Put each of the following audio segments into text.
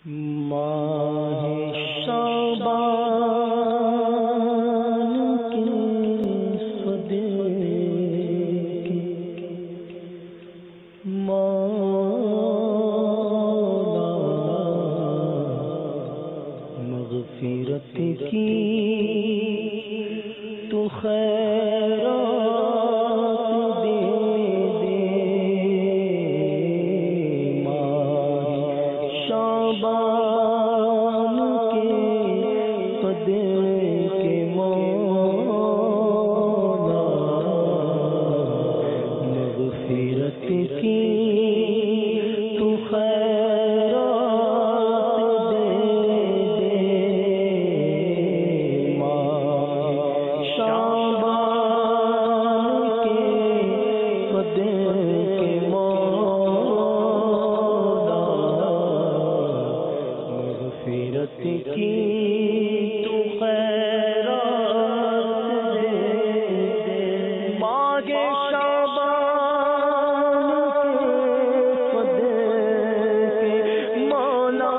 ماہ شعبان کے صدقے مولا مغفرت کی تو خیرات دے دے ماہ شعبان کے صدقے مولا مغفرت کی تو خیرات دے دے ماہ شعبان کے صدقے مولا مغفرت کی تو خیرات دے دے ماہ شعبان کے صدقے مولا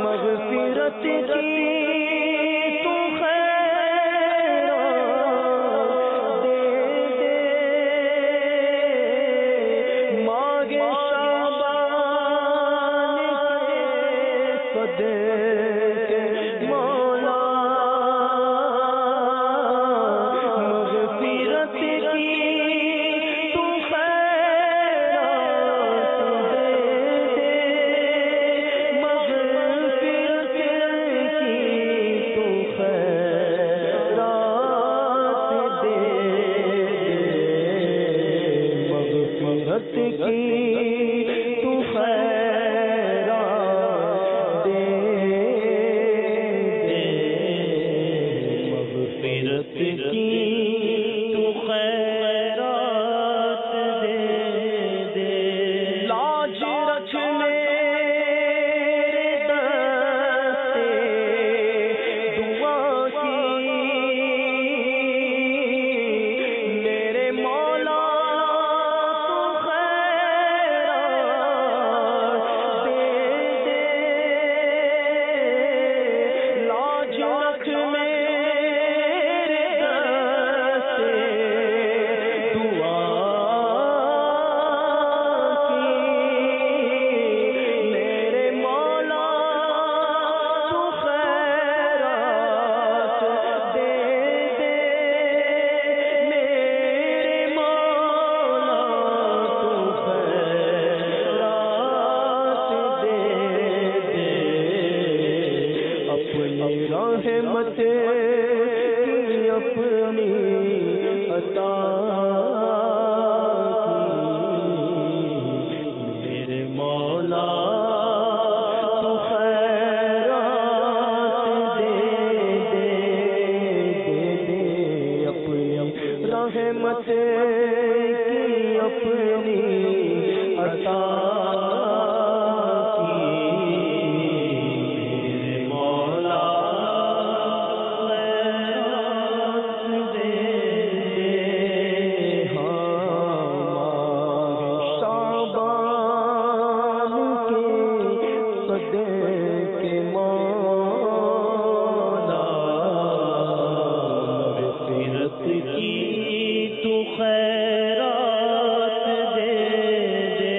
مغفرت کی تو خیرات دے دے ماہ شعبان کے صدقے مولا مغفرت کی تو خیرات دے دے مغفرت کی تو خیرات دے دے مغفرت کی تو خیرات دے دے مغفرت کی تو خیرات دے دے لاج رکھ میرے دستے دعا کی میرے مولا تو خیرات دے دے لاج رکھ میرے دستے دعا کی میرے مولا تو خیرات دے دے میرے مولا تو خیرات دے دے اپنی رحمت کی اپنی عطا کی میرے مولا تو خیرات دے دے دے اپنی رحمت کی اپنی عطا کی میرے مولا خیرات دے دے ماہ شعبان کے صدقے مولا مغفرت کی تو خیرات دے دے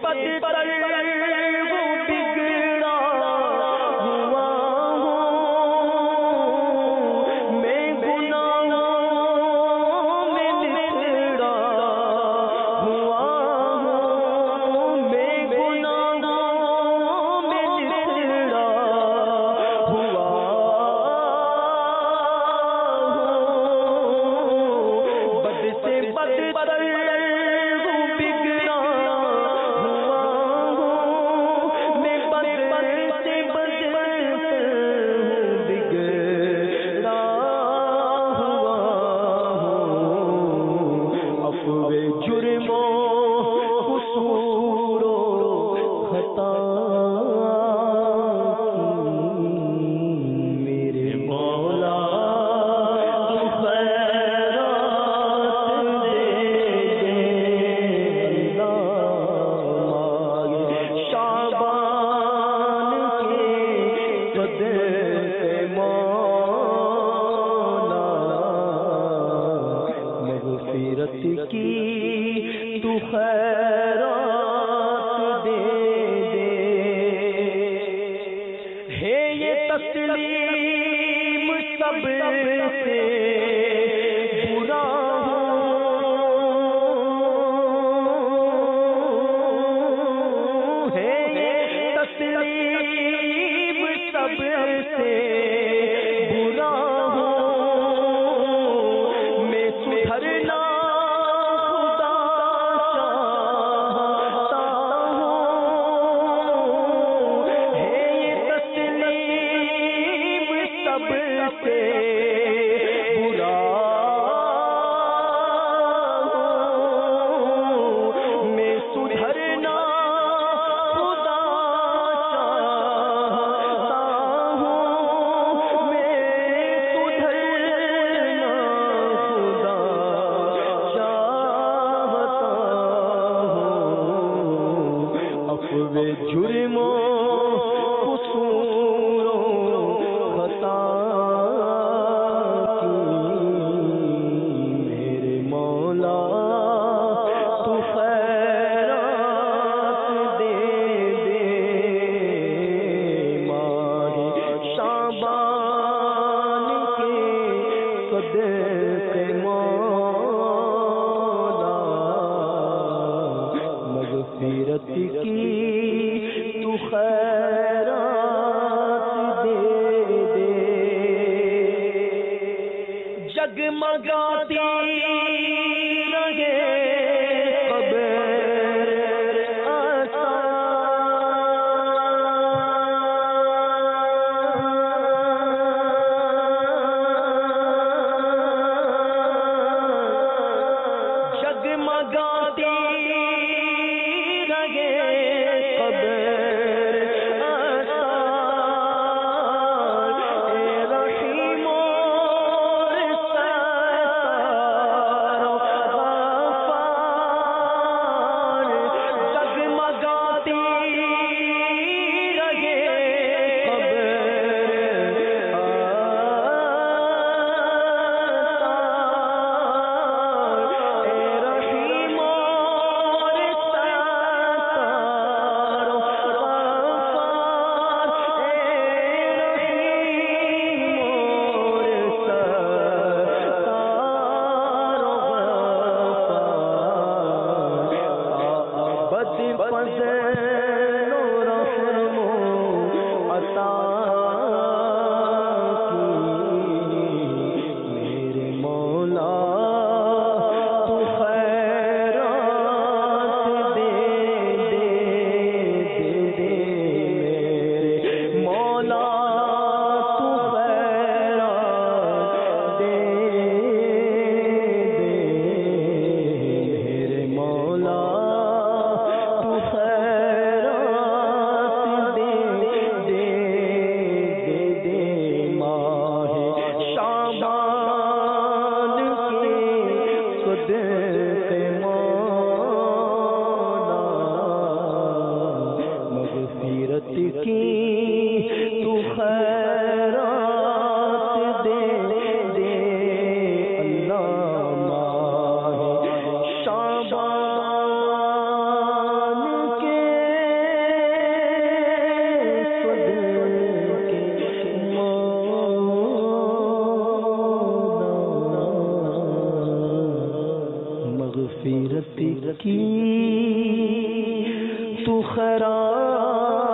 بدتر وہ بگڑا ہوا ہوں میں گناہوں میں بگڑا ہوا ہوں میں گناہوں میں بگڑا ہوا ہوں بد سے بدتر کی تو خیرات دے دے ہے یہ تسلیم سب سے برا ہوں ہے یہ تسلیم سب سے برا ہوں میں سدھرنا جرموں قصوروں خطا کی میرے مولا تو خیرات دے دے ماہ شعبان کے صدقے مولا مغفرت کی تو خیرات دے دے جگمگاتی رہے قبر جگمگاتی رہے قبر کی تو خیرات